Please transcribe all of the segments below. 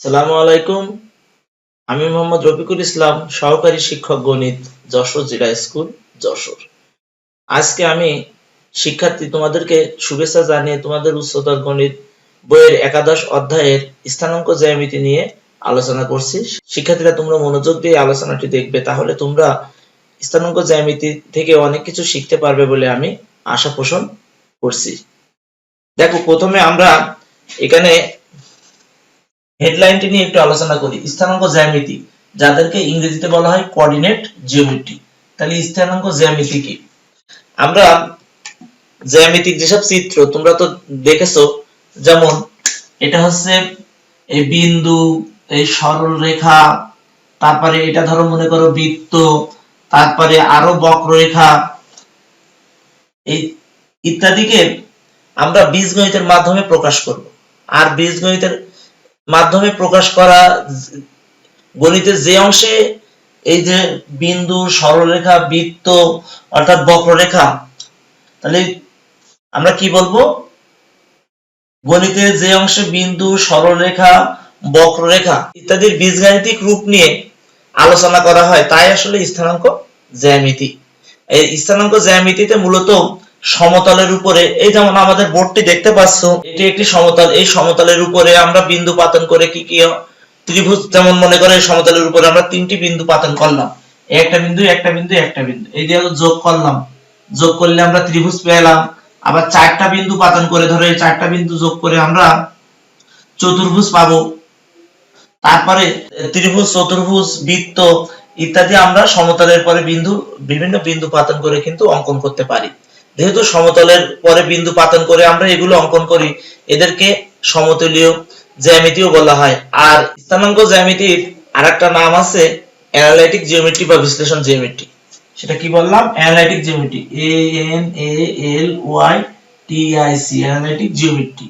সালামু আলাইকুম। আমি মোহাম্মদ রফিকুল ইসলাম, সহকারী শিক্ষক গণিত, যশোর জেলা স্কুল, যশোর। আজকে আমি তোমাদেরকে শুভেচ্ছা জানিয়ে তোমাদের উচ্চতর গণিত বইয়ের একাদশ অধ্যায়ের স্থানাঙ্ক জ্যামিতি নিয়ে আলোচনা করছি। শিক্ষার্থীরা, তোমরা মনোযোগ দিয়ে আলোচনাটি দেখবে, তাহলে তোমরা স্থানাঙ্ক জ্যামিতি থেকে অনেক কিছু শিখতে পারবে বলে আমি আশা পোষণ করছি। দেখো, প্রথমে আমরা এখানে হেডলাইনটি নিয়ে একটু আলোচনা করি। স্থানাঙ্ক জ্যামিতি, যাদেরকে ইংরেজিতে বলা হয় কোঅর্ডিনেট জিওমেট্রি। তাহলে স্থানাঙ্ক জ্যামিতি কি? আমরা জ্যামিতিক যেসব চিত্র তোমরা তো দেখেছো, যেমন এটা হচ্ছে এই বিন্দু, এই সরল রেখা, তারপরে এটা ধরো মনে করো বৃত্ত, তারপরে আরো বক্ররেখা, এই ইত্যাদিকে আমরা বীজগণিতের মাধ্যমে প্রকাশ করব। আর বীজগণিতের মাধ্যমে প্রকাশ করা গণিতের যে অংশে এই যে বিন্দু, সরলরেখা, বৃত্ত অর্থাৎ বক্ররেখা, তাহলে আমরা কি বলবো? গণিতের যে অংশে বিন্দু, সরলরেখা, বক্ররেখা ইত্যাদির বীজগাণিতিক রূপ নিয়ে আলোচনা করা হয়, তাই আসলে স্থানাঙ্ক জ্যামিতি। এই স্থানাঙ্ক জ্যামিতিতে মূলত সমতলের উপরে, এই যেমন আমাদের বোর্ডটি দেখতে পাচ্ছ, এটি একটি সমতল। এই সমতলের উপরে আমরা বিন্দু পাতন করে কি কি ত্রিভুজ, যেমন মনে করে এই সমতলের উপরে আমরা তিনটি বিন্দু পাতন করলাম, একটা বিন্দু, একটা বিন্দু, একটা বিন্দু, এই দিয়ে যোগ করলাম, যোগ করলে আমরা ত্রিভুজ পেলাম। আবার চারটা বিন্দু পাতন করে, ধরো এই চারটা বিন্দু যোগ করে আমরা চতুর্ভুজ পাবো। তারপরে ত্রিভুজ, চতুর্ভুজ, বৃত্ত ইত্যাদি আমরা সমতলের পরে বিন্দু, বিভিন্ন বিন্দু পাতন করে কিন্তু অঙ্কন করতে পারি। যেহেতু সমতলের পরে বিন্দু পাতন করে আমরা এগুলো অঙ্কন করি, এদেরকে সমতলীয় জ্যামিতিও বলা হয়। আর স্থানাঙ্ক জ্যামিতির আরেকটা নাম আছে অ্যানালাইটিক জিওমেট্রি বা বিশ্লেষণ জিওমেট্রি। সেটা কি বললাম? Analytic geometry, ANALYTIC, analytic geometry.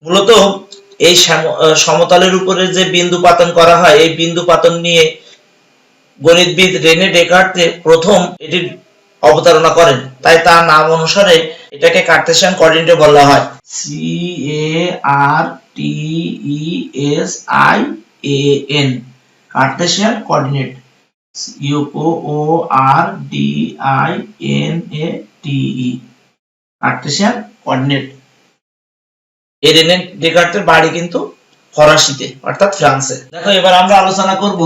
মূলত এই সমতলের উপরে যে বিন্দু পাতন করা হয়, এই বিন্দু পাতন নিয়ে গণিতবিদ রেনে ডেকার্তে প্রথম এটির অবতারণা করেন, তাই তার নাম অনুসারে এটাকে কার্টেসিয়ান কোঅর্ডিনেট বলা হয়। CARTESIAN, Cartesian coordinate, COORDINATE, Cartesian coordinate. এই রেনে ডেকার্তের বাড়ি কিন্তু ফরাসিতে, অর্থাৎ ফ্রান্সে। দেখো, এবার আমরা আলোচনা করব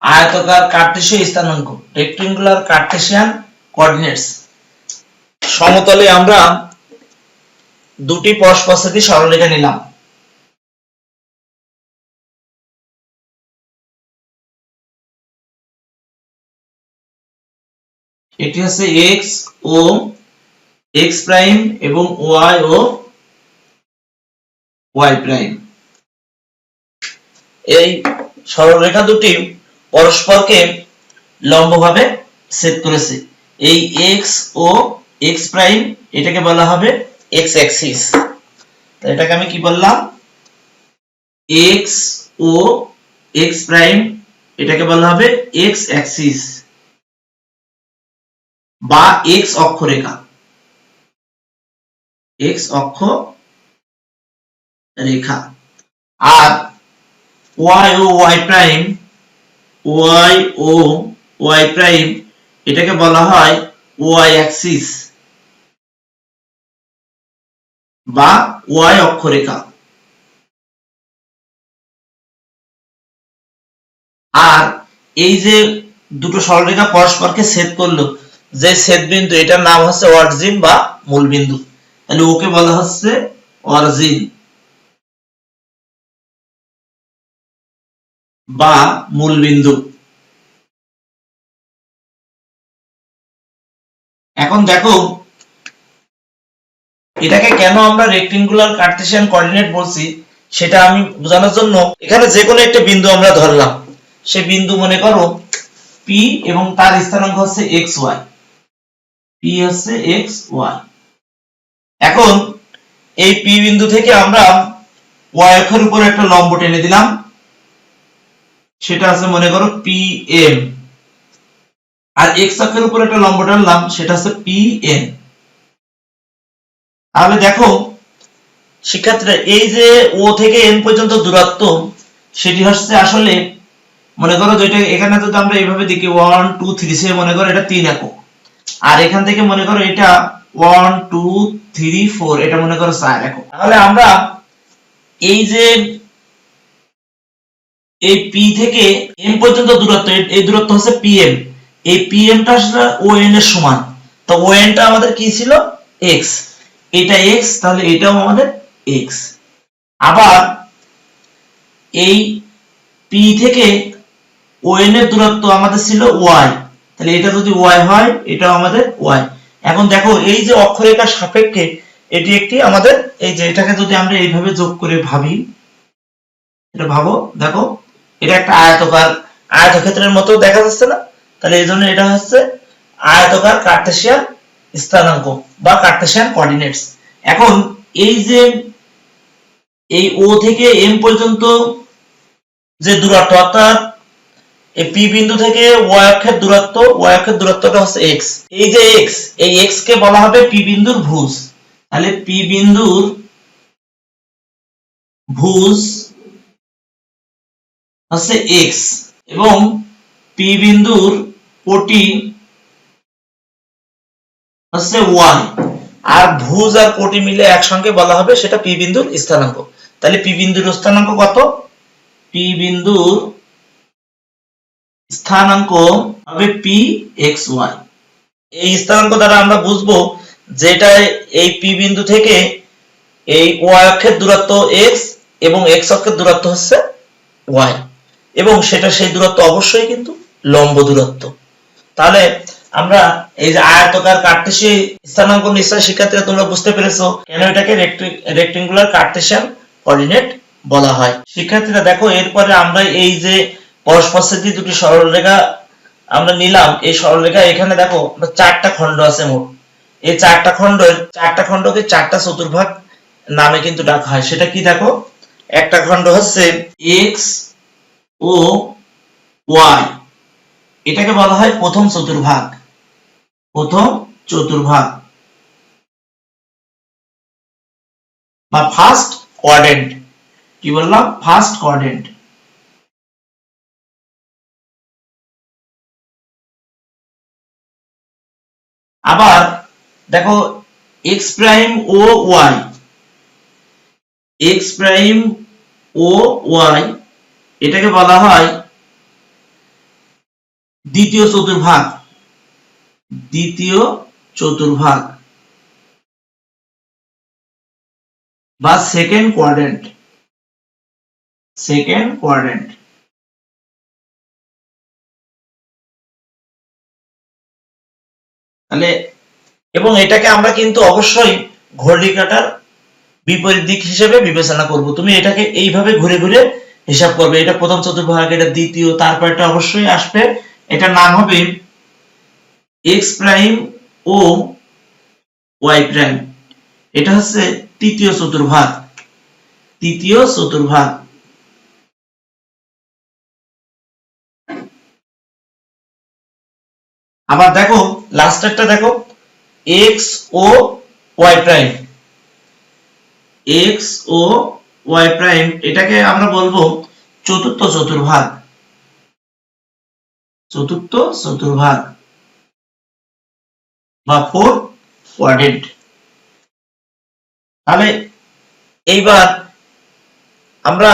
আয়তাকার কার্টেসীয় স্থানাঙ্ক, রেক্টেঙ্গুলার কার্টেসিয়ান কোঅর্ডিনেটস। সমতলে আমরা দুটি পরস্পরস্থিত সরলরেখা নিলাম। এটি হচ্ছে এক্স ও এক্স প্রাইম এবং ওয়াই ও ওয়াই প্রাইম। এই সরলরেখা দুটি পরস্পরকে লম্বভাবে ছেদ করেছে। এই এক্স ও এক্স প্রাইম, এটাকে বলা হবে এক্স অ্যাক্সিস। তো এটাকে আমি কি বললাম? এক্স ও এক্স প্রাইম, এটাকে বলা হবে এক্স অ্যাক্সিস বা এক্স অক্ষরেখা, এক্স অক্ষ রেখা। আর ওয়াই ও ওয়াই প্রাইম, ওয়াই ও ওয়াই প্রাইম, এটাকে বলা হয় ওয়াই অ্যাক্সিস বা ওয়াই অক্ষরেখা। আর এই যে দুটো সরলরেখা পরস্পরকে ছেদ করলো, যে ছেদ বিন্দু, এটার নাম হচ্ছে অরিজিন বা মূল বিন্দু। তাহলে ওকে বলা হচ্ছে অরিজিন বা মূল বিন্দু। এখন দেখো, এটাকে কেন আমরা রেক্টেঙ্গুলার কার্টেসিয়ান কোঅর্ডিনেট বলছি সেটা আমি বোঝানোর জন্য এখানে যে কোনো একটা বিন্দু আমরা ধরলাম। সে বিন্দু মনে করো পি এবং তার স্থানাঙ্ক হচ্ছে এক্স ওয়াই, পি হচ্ছে এক্স ওয়াই। এখন এই পি বিন্দু থেকে আমরা ওয়াই অক্ষের উপর একটা লম্ব টেনে দিলাম, সেটা আছে মনে করো পি এম। আর এক্স অক্ষের উপর একটা লম্ব টানলাম, সেটা হচ্ছে পি এন। তাহলে দেখো, শিক্ষার্থীরা এই যে ও থেকে এন পর্যন্ত দূরত্ব সেটি হচ্ছে আসলে মনে করো যেটা এখানে যদি আমরা এইভাবে দেখি 1 2 3 সে মনে করো এটা 3 একক, আর এখান থেকে মনে করো এটা 1 2 3 4 এটা মনে করো 4 একক। তাহলে আমরা এই যে এই পি থেকে এম পর্যন্ত দূরত্ব, এই দূরত্ব হচ্ছে পিএম, এই পিএমটা আসলে ও এন এর সমান। তো ও এনটা আমাদের কি ছিল এক্স, এটা এক্স, তাহলে এটাও আমাদের এক্স। আবার এই পি থেকে ও এন এর দূরত্ব আমাদের ছিল ওয়াই, তাহলে এটা যদি ওয়াই হয় এটাও আমাদের ওয়াই। এখন দেখো এই যে অক্ষরেখার সাপেক্ষে এটি একটি আমাদের, এই যে এটাকে যদি আমরা এইভাবে যোগ করে ভাবি, এটা ভাবো, দেখো এটা একটা আয়তকার, আয়তক্ষেত্রের মতো দেখা যাচ্ছে না? তাহলে এই জন্য এটা হচ্ছে আয়তকার কার্টেসিয়ান স্থানাঙ্ক বা কার্টেসিয়ান কোঅর্ডিনেটস। এখন এই যে এই ও থেকে এম পর্যন্ত যে দূরত্ব, অর্থাৎ এই পি বিন্দু থেকে ওয়াই অক্ষের দূরত্ব, ওয়াই অক্ষের দূরত্বটা হচ্ছে এক্স। এই যে এক্স, এই এক্স কে বলা হবে পি বিন্দুর ভুজ। তাহলে পি বিন্দুর ভুজ হচ্ছে এক্স এবং পি বিন্দুর কোটি হচ্ছে ওয়াই, আর ভুজ আর কোটি মিলে একসঙ্গে বলা হবে সেটা পি বিন্দুর স্থানাঙ্ক। তাহলে পি বিন্দুর স্থানাঙ্ক কত? পি বিন্দুর স্থানাঙ্ক হবে পি এক্স ওয়াই। এই স্থানাঙ্ক দ্বারা আমরা বুঝবো যেটা এই পি বিন্দু থেকে এই ওয়াই অক্ষের দূরত্ব এক্স এবং এক্স অক্ষের দূরত্ব হচ্ছে ওয়াই, এবং সেটা সেই দূরত্ব অবশ্যই কিন্তু লম্ব দূরত্ব। তাহলে আমরা এই যে আয়তাকার কার্টেসিয়ান স্থানাঙ্ক নিশ্চয় শিক্ষার্থীরা তোমরা বুঝতে পেরেছো কেন এটাকে রেক্টেঙ্গুলার কার্টেসিয়ান কোঅর্ডিনেট বলা হয়। শিক্ষার্থীরা দেখো এরপরে আমরা এই যে পরস্পরস্থিত দুটি সরলরেখা আমরা নিলাম, এই সরলরেখা এখানে দেখো চারটা খণ্ড আছে মোট। এই চারটা খণ্ডকে চারটা চতুর্ভাগ নামে কিন্তু ডাকা হয়। সেটা কি দেখো, একটা খণ্ড হচ্ছে এক্স ও ওয়াই, এটাকে বলা হয় প্রথম চতুর্ভাগ, প্রথম চতুর্ভাগ বা ফার্স্ট কোয়াড্রেন্ট। কি বললাম? First quadrant. আবার দেখো এক্স প্রাইম ও ওয়াই, এক্স প্রাইম ও ওয়াই এটাকে বলা হয় দ্বিতীয় চতুর্ভাগ, দ্বিতীয় চতুর্ভাগ বা সেকেন্ড কোয়াড্রেন্ট, সেকেন্ড কোয়াড্রেন্ট। তাহলে এবং এটাকে আমরা কিন্তু অবশ্যই ঘড়ি কাঁটার বিপরীত দিক হিসেবে বিবেচনা করব। তুমি এটাকে এইভাবে ঘুরে ঘুরে হিসাব করবে, এটা প্রথম চতুর্ভাগ, এটা দ্বিতীয়, তারপর এটা অবশ্যই আসবে, এটার নাম হবে এক্স প্রাইম ও ওয়াই প্রাইম, এটা হচ্ছে তৃতীয় চতুর্ভাগ, তৃতীয় চতুর্ভাগ। আবার দেখো লাস্টেরটা দেখো এক্স ও ওয়াই প্রাইম, এক্স ও ওয়াই প্রাইম এটাকে আমরা বলবো চতুর্থ চতুর্ভাগ, চতুর্থ চতুর্ভাগ বা ফোর্থ কোয়াড্রেন্ট। তাহলে এইবার আমরা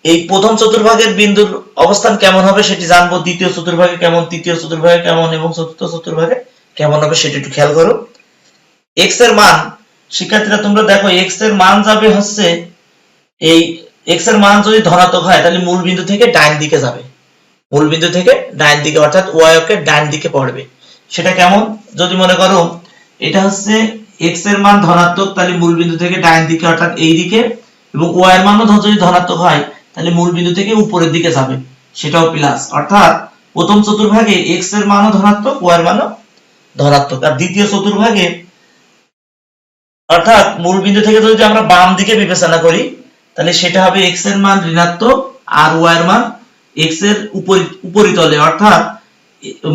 এই প্রথম চতুর্ভাগের বিন্দুর অবস্থান কেমন হবে সেটি জানবো, দ্বিতীয় চতুর্ভাগে কেমন, তৃতীয় চতুর্ভাগে কেমন এবং চতুর্থ চতুর্ভাগে কেমন হবে সেটা একটু খেয়াল করো। এক্স এর মান, শিক্ষার্থীরা তোমরা দেখো এক্স এর মান যাবে হচ্ছে, এই এক্স এর মান যদি ধনাত্মক হয় তাহলে মূল বিন্দু থেকে ডান দিকে যাবে, মূল বিন্দু থেকে ডান দিকে, অর্থাৎ ওয়াই অক্ষের ডান দিকে পড়বে। সেটা কেমন, যদি মনে করো এটা হচ্ছে এক্স এর মান ধনাত্মক, তাহলে মূল বিন্দু থেকে ডান দিকে অর্থাৎ এই দিকে, এবং ওয়াই এর মানও যদি ধনাত্মক হয় তাহলে মূল বিন্দু থেকে উপরের দিকে যাবে, সেটাও প্লাস। অর্থাৎ প্রথম চতুর্ভাগে এক্স এর মানও ধনাত্মক, ওয়াই এর মানও ধনাত্মক। আর দ্বিতীয় চতুর্ভাগে অর্থাৎ মূল বিন্দু থেকে যদি আমরা বাম দিকে বিবেচনা করি তাহলে সেটা হবে এক্স এর মান ঋণাত্মক আর ওয়াই এর মান এক্স এর উপরিতলে, অর্থাৎ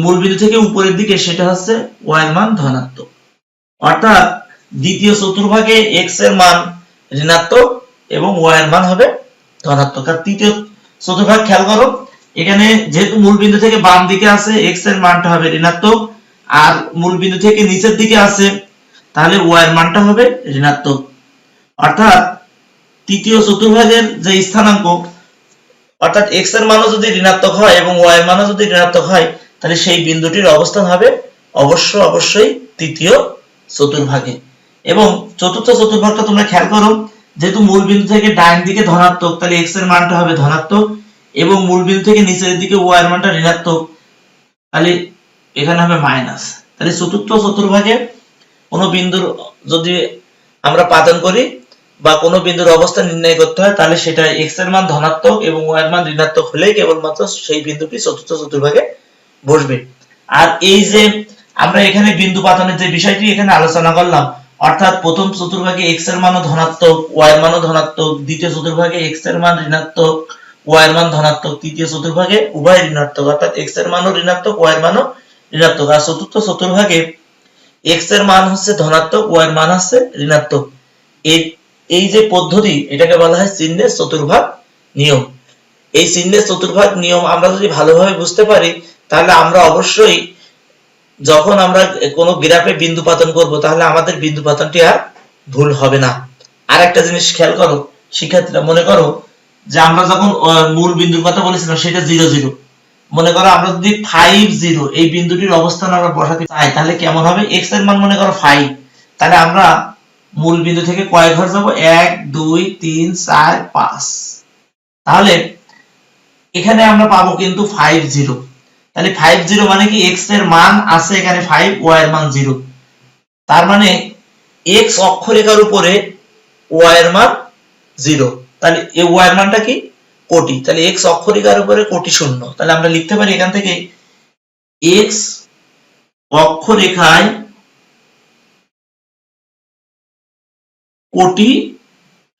মূল বিন্দু থেকে উপরের দিকে, সেটা হচ্ছে ওয়াই এর মান ধনাত্মক। অর্থাৎ দ্বিতীয় চতুর্ভাগে এক্স এর মান ঋণাত্মক এবং y এর মান হবে ধনাত্মক। আর তৃতীয় চতুর্ভাগ খেয়াল করো, এখানে যেহেতু মূল বিন্দু থেকে বাম দিকে আছে x এর মানটা হবে ঋণাত্মক, আর মূল বিন্দু থেকে নিচের দিকে আছে তাহলে y এর মানটা হবে ঋণাত্মক। অর্থাৎ তৃতীয় চতুর্ভাগের যে স্থানাঙ্ক, অর্থাৎ x এর মানও যদি ঋণাত্মক হয় এবং y এর মানও যদি ঋণাত্মক হয় তাহলে সেই বিন্দুটির অবস্থান হবে অবশ্যই তৃতীয় চতুর্ভাগে। এবং চতুর্থ চতুর্ভাগটা তোমরা খেয়াল করো, যেহেতু মূল বিন্দু থেকে ডান দিকে ধনাত্মক তাহলে x এর মানটা হবে ধনাত্মক, এবং মূল বিন্দু থেকে নিচের দিকে y এর মানটা ঋণাত্মক তাহলে এখানে হবে মাইনাস। তাহলে চতুর্থ চতুর্ভাগে কোনো বিন্দুর যদি আমরা পাতন করি বা কোনো বিন্দুর অবস্থান নির্ণয় করতে হয় তাহলে সেটা x এর মান ধনাত্মক এবং y এর মান ঋণাত্মক হলেই কেবলমাত্র সেই বিন্দুটি চতুর্থ চতুর্ভাগে বসবে। আর এই যে আমরা এখানে বিন্দু পাতনের যে বিষয়টি এখানে আলোচনা করলাম, অর্থাৎ প্রথম চতুর্ভাগে x এর মানও ধনাত্মক y এর মানও ধনাত্মক, দ্বিতীয় চতুর্ভাগে x এর মান ঋণাত্মক y এর মান ধনাত্মক, তৃতীয় চতুর্ভাগে উভয় ঋণাত্মক অর্থাৎ x এর মানও ঋণাত্মক y এর মানও ঋণাত্মক, আর চতুর্থ চতুর্ভাগে x এর মান হচ্ছে ধনাত্মক y এর মান হচ্ছে ঋণাত্মক। এই যে পদ্ধতি এটাকে বলা হয় চিহ্নের চতুর্ভাগ নিয়ম। এই চিহ্নের চতুর্ভাগ নিয়ম আমরা যদি ভালোভাবে বুঝতে পারি তাহলে আমরা অবশ্যই যখন আমরা কোনো গ্রাফে বিন্দু পাতন করব তাহলে আমাদের বিন্দু পাতনটি আর ভুল হবে না। আর একটা জিনিস খেয়াল করো শিক্ষার্থীরা, মনে করো যে আমরা যখন মূল বিন্দুর কথা বলেছিলাম সেটা 0 0, মনে করো আমরা যদি 5 0 এই বিন্দুটির অবস্থান আমরা বসাতে চাই তাহলে কেমন হবে, x এর মান মনে করো 5, তাহলে আমরা মূল বিন্দু থেকে কয় ঘর যাব, 1 2 3 4 5, তাহলে এখানে আমরা পাবো কিন্তু 5 0। তাহলে 5 0 মানে কি x এর মান আছে এখানে 5, y এর মান 0, তার মানে x অক্ষরেখার উপরে y এর মান 0, তাহলে এই y এর মানটা কি কোটি, তাহলে x অক্ষরেখার উপরে কোটি শূন্য, তাহলে আমরা লিখতে পারি এখান থেকে x অক্ষরেখায় কোটি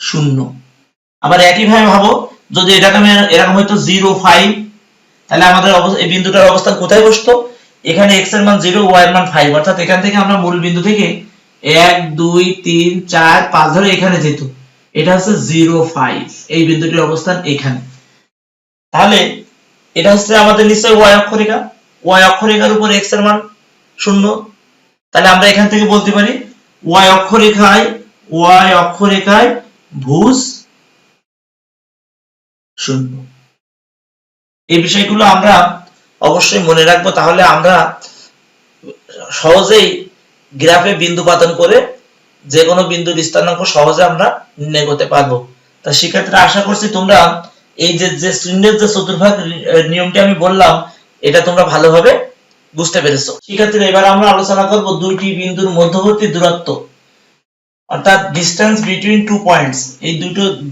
শূন্য। আবার একই ভাবে ভাবো যদি এরকম হয়তো 0 5, তাহলে আমাদের এই বিন্দুটার অবস্থান কোথায় বসতো, এখানে x এর মান 0 y এর মান 5, অর্থাৎ এখান থেকে আমরা মূল বিন্দু থেকে 1 2 3 4 5 ধরে এখানে যেত, এটা হচ্ছে 0 5, এই বিন্দুটির অবস্থান এখানে। তাহলে এটা হচ্ছে আমাদের নিশ্চয় y অক্ষরেখা, y অক্ষরেখার উপর x এর মান 0, তাহলে আমরা এখান থেকে বলতে পারি y অক্ষরেখায় ভুজ 0। এই বিষয়গুলো আমরা অবশ্যই মনে রাখবো, তাহলে আমরা সহজেই গ্রাফে বিন্দু পাতন করে যে কোনো বিন্দুর স্থানাঙ্ক সহজে আমরা নির্ণয় করতে পারবো। তা শিক্ষার্থীরা আশা করছি তোমরা এই যে চিহ্নের যে চতুর্ভাগ নিয়মটি আমি বললাম এটা তোমরা ভালোভাবে বুঝতে পেরেছো। শিক্ষার্থীরা এবার আমরা আলোচনা করব দুইটি বিন্দুর মধ্যবর্তী দূরত্ব, অর্থাৎ ডিসটেন্স বিটুইন টু পয়েন্টস, এই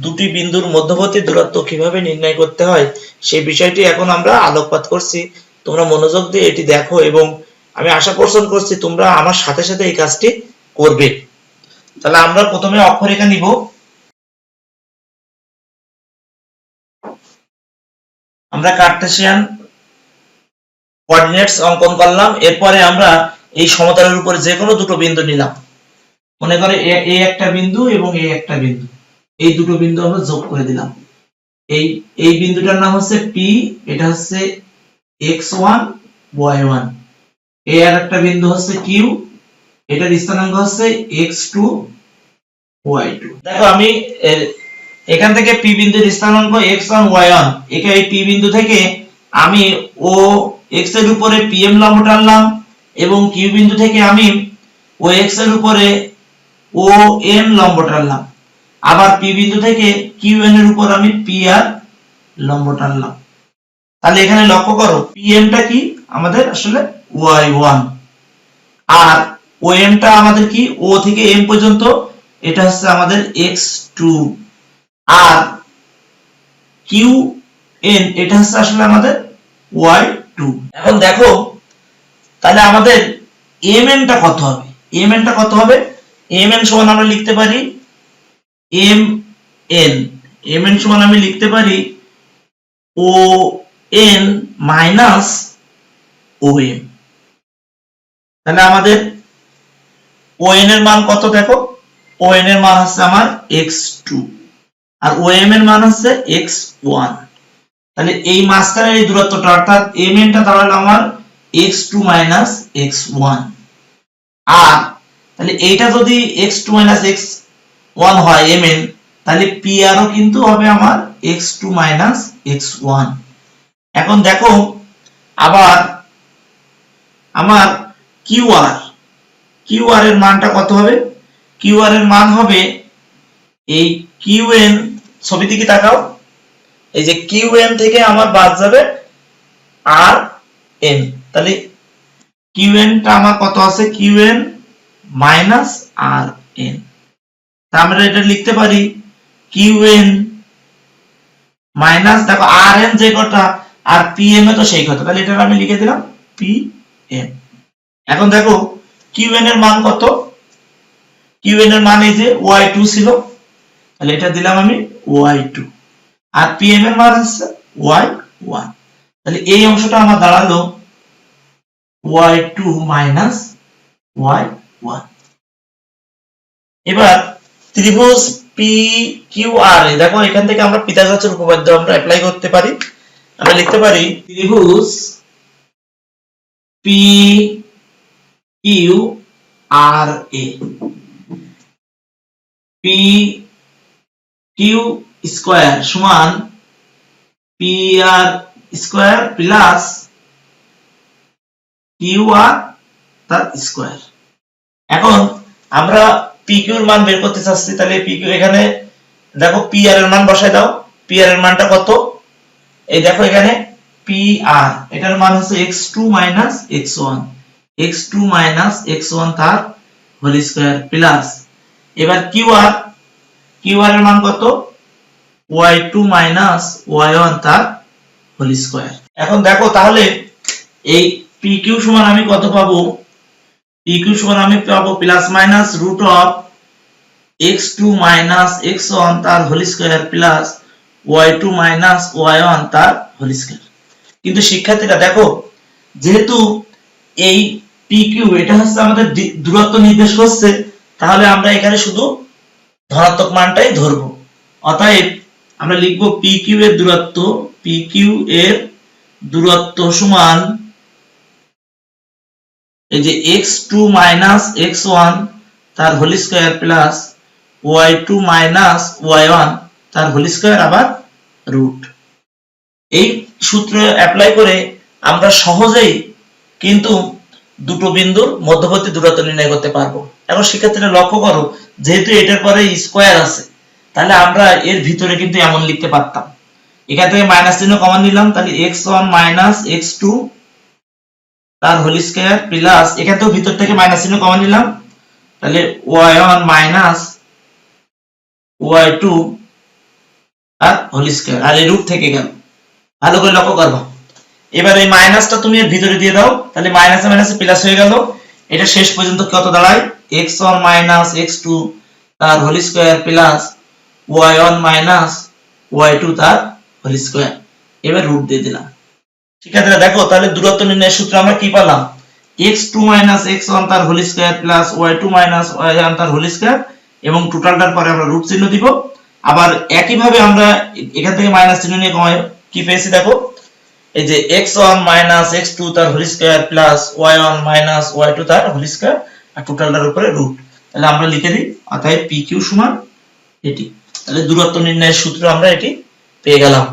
দুটি বিন্দুর মধ্যবর্তী দূরত্ব কিভাবে নির্ণয় করতে হয় সেই বিষয়টি এখন আমরা আলোকপাত করছি। তোমরা মনোযোগ দিয়ে এটি দেখো এবং আমি আশা পোষণ করছি তোমরা আমার সাথে সাথে এই কাজটি করবে। তাহলে আমরা প্রথমে অক্ষরেখা নিব, আমরা কার্টেসিয়ান কোঅর্ডিনেটস অঙ্কন করলাম, এরপরে আমরা এই সমতলের উপরে যে কোনো দুটো বিন্দু নিলাম, মনে করে এ একটা বিন্দু এবং এ একটা বিন্দু, এই দুটো বিন্দু আমরা যোগ করে দিলাম। এই বিন্দুটার নাম হচ্ছে P, এটা হচ্ছে x1 y1, এই আর একটা বিন্দু হচ্ছে Q, এটার স্থানাঙ্ক হচ্ছে x2 y2। দেখো আমি এখান থেকে P বিন্দুর স্থানাঙ্ক x1 y1, এই P বিন্দু থেকে আমি ও x এর উপরে pm লম্ব টানলাম এবং Q বিন্দু থেকে আমি ও x এর উপরে ON লম্ব টানলাম, আবার P বিন্দু থেকে QN এর উপর আমি PR লম্ব টানলাম। তাহলে এখানে লক্ষ্য করো PM টা কি আমাদের আসলে y1, আর OM টা আমাদের কি O থেকে M পর্যন্ত, এটা হচ্ছে আমাদের x2, আর QN এটা হচ্ছে আসলে আমাদের y2। এখন দেখো তাহলে আমাদের MN টা কত হবে, MN টা কত হবে, MN সমান আমরা লিখতে পারি MN সমান আমি লিখতে পারি ON মাইনাস OM। তাহলে আমাদের ON এর মান কত দেখো, ON এর মান হচ্ছে আমার x2 আর OM এর মান হচ্ছে x1। তাহলে এই মাঝখানের এই দূরত্বটা অর্থাৎ mn টা দাঁড়ালো আমার x2 x1। আর তাহলে এইটা যদি x2 x1 হয় mn, তাহলে PR ও কিন্তু হবে আমার x2 x1। এখন দেখো আবার আমার QR এর মানটা কত হবে? QR এর মান হবে এই QN, ছবিতে কি তাকাও, এই যে QN থেকে আমার বাদ যাবে RN, তাহলে QN টা আমার কত আছে? QN RN। তা আমরা এটা লিখতে পারি QN মাইনাস, দেখো RN যে কটা আর PM এ তো সেই কথা, তাহলে এটা আমি লিখে দিলাম PM। এখন দেখো QN এর মান কত? QN এর মান এই যে y2 ছিল, তাহলে এটা দিলাম আমি y2, আর PM এর মান হচ্ছে y1। তাহলে এই অংশটা আমার দাঁড়ালো y2 y1। এবার ত্রিভুজ PQR এ দেখো এখান থেকে আমরা পিথাগোরাসের উপপাদ্য আমরা অ্যাপ্লাই করতে পারি। আমরা লিখতে পারি ত্রিভুজ PQRA, PQ স্কয়ার সমান PR স্কয়ার প্লাস QR তার স্কয়ার। এখন আমরা PQ এর মান বের করতে চাচ্ছি, তাহলে PQ এখানে দেখো PR এর মান বসায় দাও। PR এর মানটা কত? এই দেখো এখানে PR, এটার মান হচ্ছে x2 x1, x2 x1 তার হোল স্কয়ার প্লাস, এবার QR এর মান কত? y2 y1 তার হোল স্কয়ার। এখন দেখো তাহলে এই PQ সমান আমি কত পাবো? PQ সমান আমি পাবো plus minus root of x2 x1 তার whole square plus y2 y1 তার হোল স্কয়ার। কিন্তু শিক্ষার্থীরা দেখো, যেহেতু এই PQ এটা হচ্ছে আমাদের দূরত্ব নির্দেশ করছে, তাহলে আমরা এখানে শুধু ধনাত্মক মানটাই ধরবো। অতএব আমরা লিখব PQ এর দূরত্ব সমান এই যে x2 x1 তার whole square plus y2 y1 তার হোল স্কয়ার আবার রুট। এই সূত্র অ্যাপ্লাই করে আমরা সহজেই কিন্তু দুটো বিন্দুর মধ্যবর্তী দূরত্ব নির্ণয় করতে পারবো। এখন শিক্ষার্থীরা লক্ষ্য করো, যেহেতু এটার পরে স্কয়ার আছে, তাহলে আমরা এর ভিতরে কিন্তু এমন লিখতে পারতাম, এখান থেকে মাইনাস চিহ্ন কমন নিলাম, তাহলে x1 x2 তার হোল স্কয়ার প্লাস, এখান থেকে ভিতর থেকে মাইনাস চিহ্ন কমন নিলাম, তাহলে y1 y2 আর হোল স্কয়ার, আর এই রুট থেকে গেল। ভালো করে লক্ষ্য করবা। এবার এই মাইনাসটা তুমি এর ভিতরে দিয়ে দাও, তাহলে মাইনাসে মাইনাসে প্লাস হয়ে গেল। এটা শেষ পর্যন্ত কত দাঁড়ায়? x1 x2 তার whole square plus y1 y2 তার হোল স্কয়ার। এবার রুট দিয়ে দিলাম। শিক্ষার্থীরা দেখো, তাহলে দূরত্ব নির্ণয়ের সূত্র আমরা কি পেলাম? x2 x1 তার whole square plus y2 y1 তার হোল স্কয়ার, এবং টোটালটার পরে আমরা রুট চিহ্ন দিব। আবার একই ভাবে আমরা এখান থেকে মাইনাস চিহ্ন নিয়ে কি পেয়েছি দেখো, এই যে x1 x2 তার whole square plus y1 y2 তার হোল স্কয়ার, আর টোটালটার উপরে রুট। তাহলে আমরা লিখে দিই, অতএব PQ সমান এটি। তাহলে দূরত্ব নির্ণয়ের সূত্র আমরা এটি পেয়ে গেলাম।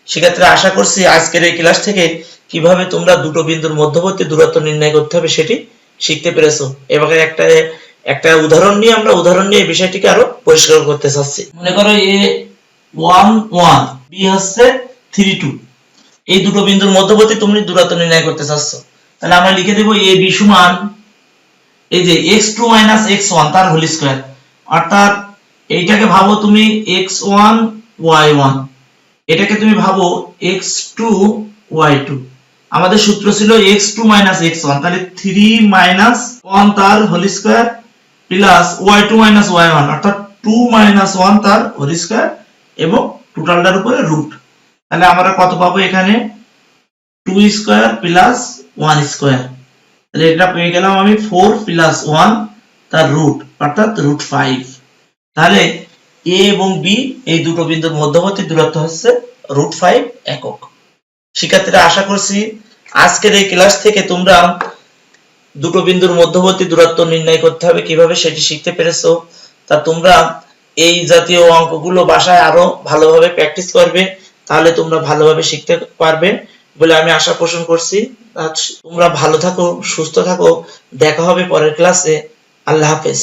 সেক্ষেত্রে আশা করছি আজকের এই ক্লাস থেকে কিভাবে তোমরা দুটো বিন্দুর মধ্যবর্তী দূরত্ব নির্ণয় করতে হবে সেটি শিখতে পেরেছো। এবারে একটা উদাহরণ নিয়ে বিষয়টিকে আরো পরিষ্কার করতে চাচ্ছি। মনে করো A11 B হচ্ছে 32, এই দুটো বিন্দুর মধ্যবর্তী তুমি দূরত্ব নির্ণয় করতে চাচ্ছ। তাহলে আমরা লিখে দেব AB সমান এই যে x2 x1 তার হোল স্কয়ার, অর্থাৎ এইটাকে ভাবো তুমি x1 y1, এটাকে তুমি ভাবো x2 y2। আমাদের সূত্র ছিল x2 x1, তাহলে 3 1 তার whole square plus y2 y1, অর্থাৎ 2 1 তার হোল স্কয়ার, এবং টোটালটার উপরে রুট। তাহলে আমরা কত পাবো এখানে? 2 স্কয়ার প্লাস 1 স্কয়ার। তাহলে এটা পেয়ে গেলাম আমি 4 প্লাস 1 তার রুট। অর্থাৎ √5। তাহলে এ এবং বি এই দুটো বিন্দুর মধ্যবর্তী দূরত্ব হচ্ছে √5 একক। শিক্ষার্থীরা, আশা করছি আজকের এই ক্লাস থেকে তোমরা দুটো বিন্দুর মধ্যবর্তী দূরত্ব নির্ণয় করতে হবে কিভাবে সেটি শিখতে পেরেছো। তা তোমরা এই জাতীয় অঙ্কগুলো বাসায় আরো ভালোভাবে প্র্যাকটিস করবে, তাহলে তোমরা ভালোভাবে শিখতে পারবে বলে আমি আশা পোষণ করছি। তোমরা ভালো থাকো, সুস্থ থাকো, দেখা হবে পরের ক্লাসে। আল্লাহ হাফেজ।